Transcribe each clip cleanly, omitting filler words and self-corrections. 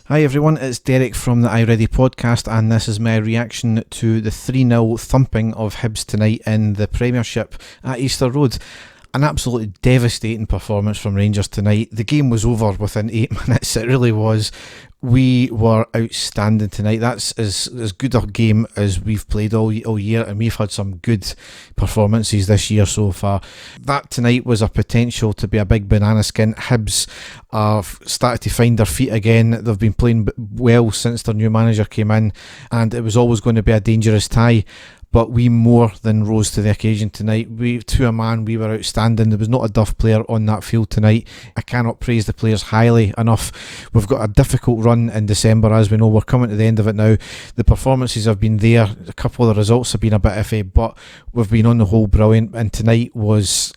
Hi everyone, it's Derek from the iReady podcast, and this is my reaction to the 3-0 thumping of Hibs tonight in the Premiership at Easter Road. An absolutely devastating performance from Rangers tonight. The game was over within 8 minutes, it really was. We were outstanding tonight. That's as good a game as we've played all year, and we've had some good performances this year so far. That tonight was a potential to be a big banana skin. Hibs have started to find their feet again. They've been playing well since their new manager came in, and it was always going to be a dangerous tie. But we more than rose to the occasion tonight. To a man, we were outstanding. There was not a duff player on that field tonight. I cannot praise the players highly enough. We've got a difficult run in December, as we know. We're coming to the end of it now. The performances have been there. A couple of the results have been a bit iffy, but we've been on the whole brilliant. And tonight was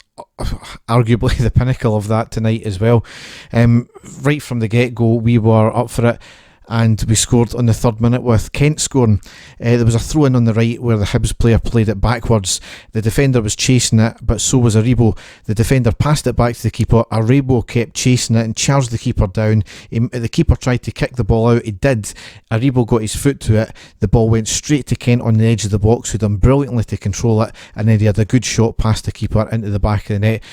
arguably the pinnacle of that tonight as well. Right from the get-go, we were up for it. And we scored on the 3rd minute with Kent scoring. There was a throw-in on the right where the Hibs player played it backwards. The defender was chasing it, but so was Aribo. The defender passed it back to the keeper. Aribo kept chasing it and charged the keeper down. The keeper tried to kick the ball out. He did. Aribo got his foot to it. The ball went straight to Kent on the edge of the box, who done brilliantly to control it. And then he had a good shot past the keeper into the back of the net.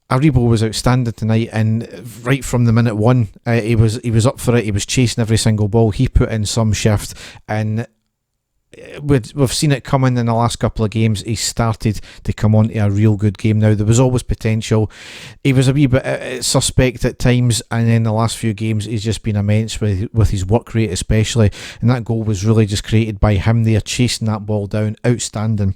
Aribo was outstanding tonight, and right from the minute one, he was up for it. He was chasing every single ball. He put in some shift, and we've seen it coming in the last couple of games. He started to come on to a real good game now. There was always potential. He was a wee bit suspect at times, and in the last few games he's just been immense with his work rate especially, and that goal was really just created by him there, chasing that ball down. Outstanding.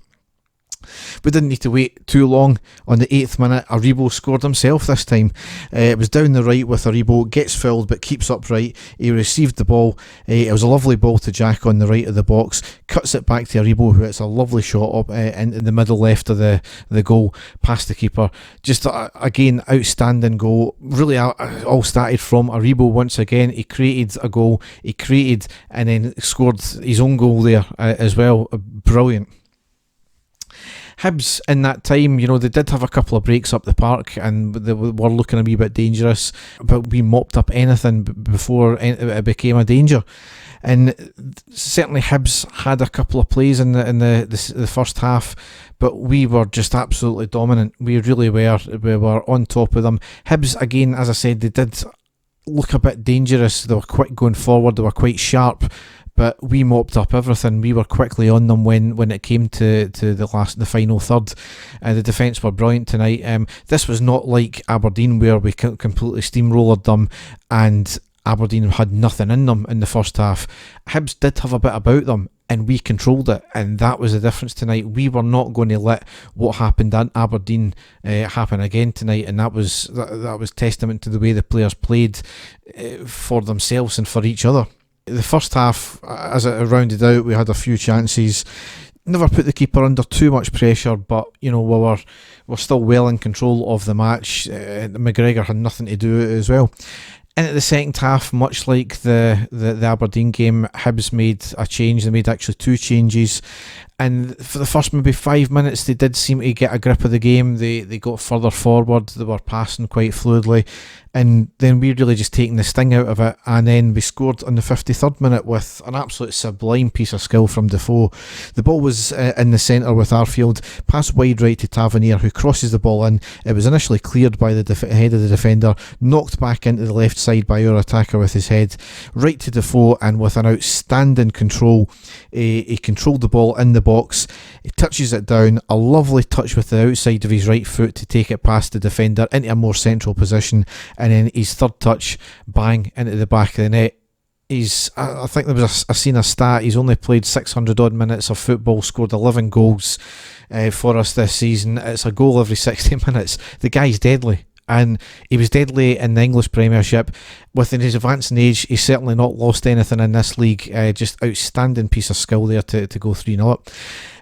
We didn't need to wait too long. On the 8th minute, Aribo scored himself this time. It was down the right with Aribo, gets fouled but keeps upright. He received the ball. It was a lovely ball to Jack on the right of the box, cuts it back to Aribo, who hits a lovely shot up in the middle left of the goal, past the keeper. Just again, outstanding goal. Really all started from Aribo once again. He created a goal, and then scored his own goal there as well. Brilliant. Hibs in that time, they did have a couple of breaks up the park and they were looking a wee bit dangerous, but we mopped up anything before it became a danger. And certainly Hibs had a couple of plays in the first half, but we were just absolutely dominant. We really were. We were on top of them. Hibs, again, as I said, they did look a bit dangerous. They were quick going forward. They were quite sharp. But we mopped up everything. We were quickly on them when it came to the final third. The defence were brilliant tonight. This was not like Aberdeen, where we completely steamrolled them and Aberdeen had nothing in them in the first half. Hibs did have a bit about them, and we controlled it, and that was the difference tonight. We were not going to let what happened at Aberdeen happen again tonight, and that was testament to the way the players played for themselves and for each other. The first half, as it rounded out, we had a few chances. Never put the keeper under too much pressure, but we were still well in control of the match. McGregor had nothing to do with it as well. And at the second half, much like the Aberdeen game, Hibs made a change. They made actually two changes. And for the first maybe 5 minutes, they did seem to get a grip of the game. They got further forward. They were passing quite fluidly. And then we really just taken the sting out of it. And then we scored on the 53rd minute with an absolute sublime piece of skill from Defoe. The ball was in the centre with Arfield. Pass wide right to Tavernier, who crosses the ball in. It was initially cleared by the head of the defender. Knocked back into the left side by our attacker with his head. Right to Defoe, and with an outstanding control, he controlled the ball in the box. He touches it down. A lovely touch with the outside of his right foot to take it past the defender into a more central position. And then his third touch, bang, into the back of the net. I think there was I seen a stat, he's only played 600 odd minutes of football, scored 11 goals for us this season. It's a goal every 60 minutes. The guy's deadly. And he was deadly in the English Premiership. Within his advancing age, he's certainly not lost anything in this league. Just outstanding piece of skill there to go 3-0 up.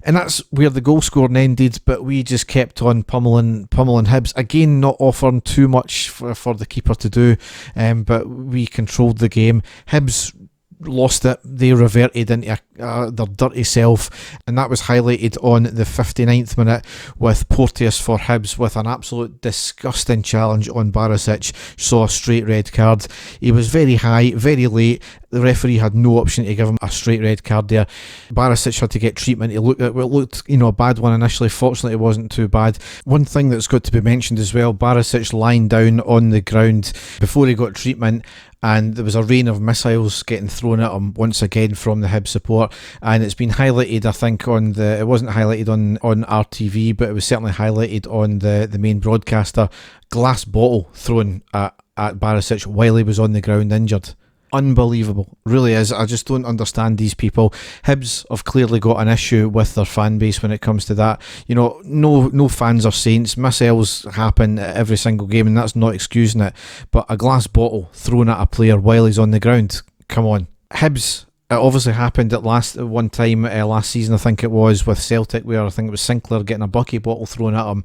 And that's where the goal scoring ended, but we just kept on pummeling Hibs. Again, not offering too much for the keeper to do, but we controlled the game. Hibs lost it. They reverted into their dirty self, and that was highlighted on the 59th minute with Porteous for Hibs with an absolute disgusting challenge on Barisic. Saw a straight red card. He was very high, very late. The referee had no option to give him a straight red card there. Barisic had to get treatment. It looked a bad one initially. Fortunately, it wasn't too bad. One thing that's got to be mentioned as well, Barisic lying down on the ground before he got treatment, and there was a rain of missiles getting thrown at him once again from the Hibs support, and it's been highlighted, I think, it wasn't highlighted on RTV, but it was certainly highlighted on the main broadcaster. Glass bottle thrown at Barisic while he was on the ground injured. Unbelievable, really is. I just don't understand these people. Hibs have clearly got an issue with their fan base when it comes to that. No fans are saints. Missiles happen at every single game, and that's not excusing it. But a glass bottle thrown at a player while he's on the ground, come on. Hibs, it obviously happened at one time last season, I think it was, with Celtic, where I think it was Sinclair getting a bucket bottle thrown at him.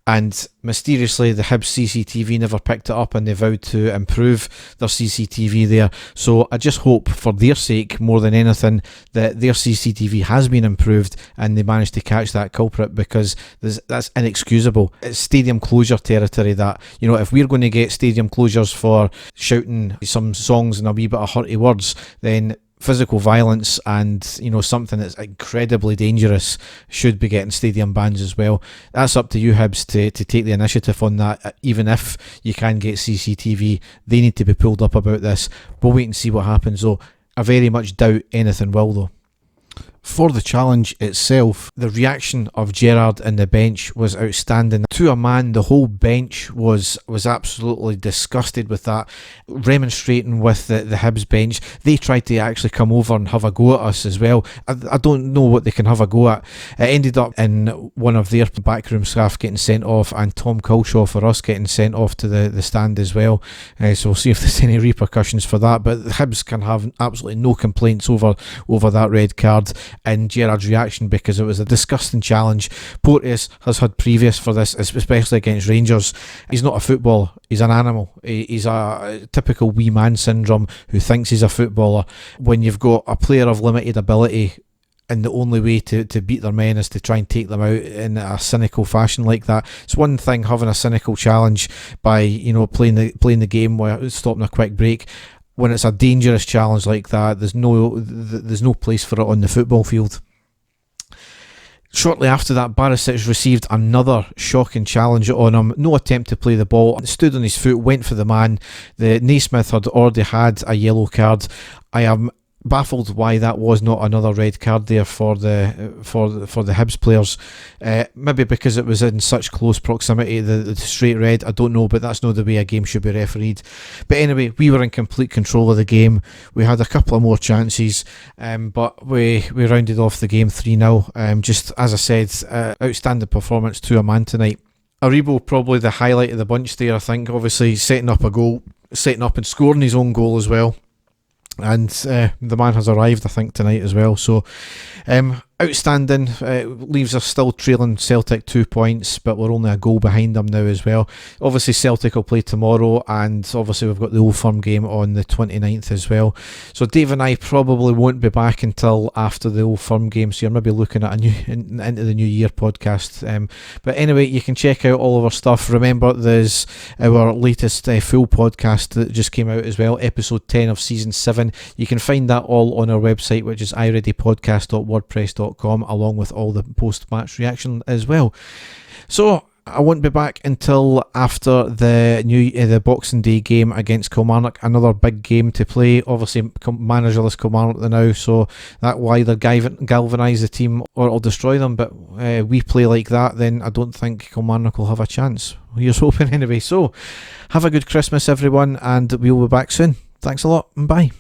And mysteriously, the Hibs CCTV never picked it up, and they vowed to improve their CCTV there. So I just hope, for their sake, more than anything, that their CCTV has been improved and they managed to catch that culprit, because that's inexcusable. It's stadium closure territory that, if we're going to get stadium closures for shouting some songs and a wee bit of hurty words, then physical violence and something that's incredibly dangerous should be getting stadium bans as well. That's up to you, Hibs, to take the initiative on that. Even if you can get CCTV, they need to be pulled up about this. We'll wait and see what happens though. I very much doubt anything will though. For the challenge itself, the reaction of Gerrard and the bench was outstanding. To a man, the whole bench was absolutely disgusted with that, remonstrating with the Hibs bench. They tried to actually come over and have a go at us as well. I don't know what they can have a go at. It ended up in one of their backroom staff getting sent off, and Tom Culshaw for us getting sent off to the stand as well. So we'll see if there's any repercussions for that. But the Hibs can have absolutely no complaints over that red card and Gerrard's reaction, because it was a disgusting challenge. Porteous has had previous for this, especially against Rangers. He's not a footballer, he's an animal. He's a typical wee man syndrome who thinks he's a footballer. When you've got a player of limited ability, and the only way to beat their men is to try and take them out in a cynical fashion like that. It's one thing having a cynical challenge by playing the game while stopping a quick break. When it's a dangerous challenge like that, there's no place for it on the football field. Shortly after that, Barisic received another shocking challenge on him. No attempt to play the ball. Stood on his foot, went for the man. The Naismith had already had a yellow card. I am baffled why that was not another red card there for the Hibs players. Maybe because it was in such close proximity, the straight red, I don't know, but that's not the way a game should be refereed. But anyway, we were in complete control of the game. We had a couple of more chances, but we rounded off the game 3-0. Just as I said, outstanding performance to a man tonight. Aribo probably the highlight of the bunch there, I think. Obviously setting up a goal, setting up and scoring his own goal as well. And the man has arrived, I think, tonight as well. So outstanding. Leaves us still trailing Celtic 2 points, but we're only a goal behind them now as well. Obviously Celtic will play tomorrow, and obviously we've got the Old Firm game on the 29th as well. So Dave and I probably won't be back until after the Old Firm game, so you're maybe looking at into the New Year podcast. But anyway, you can check out all of our stuff. Remember, there's our latest full podcast that just came out as well, episode 10 of season 7. You can find that all on our website, which is ireadypodcast.wordpress.com, along with all the post-match reaction as well. So I won't be back until after the Boxing Day game against Kilmarnock. Another big game to play. Obviously, managerless Kilmarnock now, so that will either galvanise the team or it'll destroy them. But we play like that, then I don't think Kilmarnock will have a chance. Here's hoping anyway. So have a good Christmas, everyone, and we'll be back soon. Thanks a lot, and bye.